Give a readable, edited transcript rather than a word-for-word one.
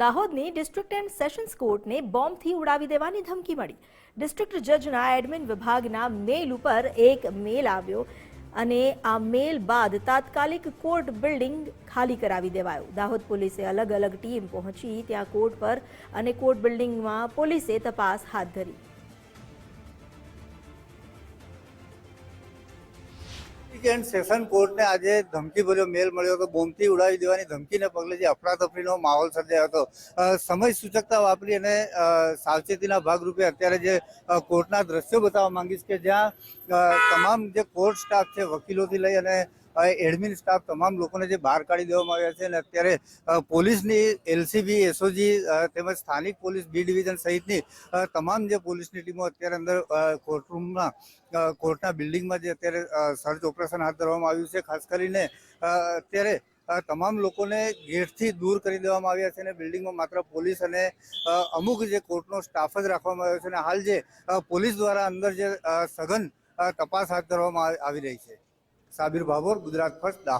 દાહોદની district and sessions કોર્ટને બોમ્બથી ઉડાવી દેવાની ધમકી મળી। ડિસ્ટ્રિક્ટ જજના એડમિન વિભાગના મેલ ઉપર એક મેલ આવ્યો અને આ મેલ બાદ તાત્કાલિક કોર્ટ બિલ્ડિંગ ખાલી કરાવી દેવાયો। દાહોદ પોલીસે અલગ અલગ ટીમ પહોંચી ત્યાં કોર્ટ પર અને કોર્ટ બિલ્ડિંગમાં પોલીસે તપાસ હાથ ધરી। એન્ડ સેશન કોર્ટને આજે ધમકીભર્યો મેલ મળ્યો હતો। બોમ્બથી ઉડાવી દેવાની ધમકીને પગલે જે અફરાતફરીનો માહોલ સર્જાયો હતો, સમય સૂચકતા વાપરી અને સાવચેતીના ભાગરૂપે અત્યારે જે કોર્ટના દ્રશ્યો બતાવવા માંગીશ કે જ્યાં તમામ જે કોર્ટ સ્ટાફ છે, વકીલોથી લઈ અને એડમિન સ્ટાફ, તમામ લોકોને જે બહાર કાઢી દેવામાં આવ્યા છે અને અત્યારે પોલીસની એલસીબી, એસઓજી તેમજ સ્થાનિક પોલીસ બી ડિવિઝન સહિતની તમામ જે પોલીસની ટીમો અત્યારે અંદર કોર્ટરૂમમાં, કોર્ટના બિલ્ડિંગમાં જે અત્યારે સર્ચ ઓપરેશન હાથ ધરવામાં આવ્યું છે। ખાસ કરીને અત્યારે તમામ લોકોને ગેટથી દૂર કરી દેવામાં આવ્યા છે અને બિલ્ડિંગમાં માત્ર પોલીસ અને અમુક જે કોર્ટનો સ્ટાફ જ રાખવામાં આવ્યો છે અને હાલ જે પોલીસ દ્વારા અંદર જે સઘન તપાસ હાથ ધરવામાં આવી રહી છે। સાબિર ભાભોર, ગુજરાત ફર્સ્ટ, દાહોદ।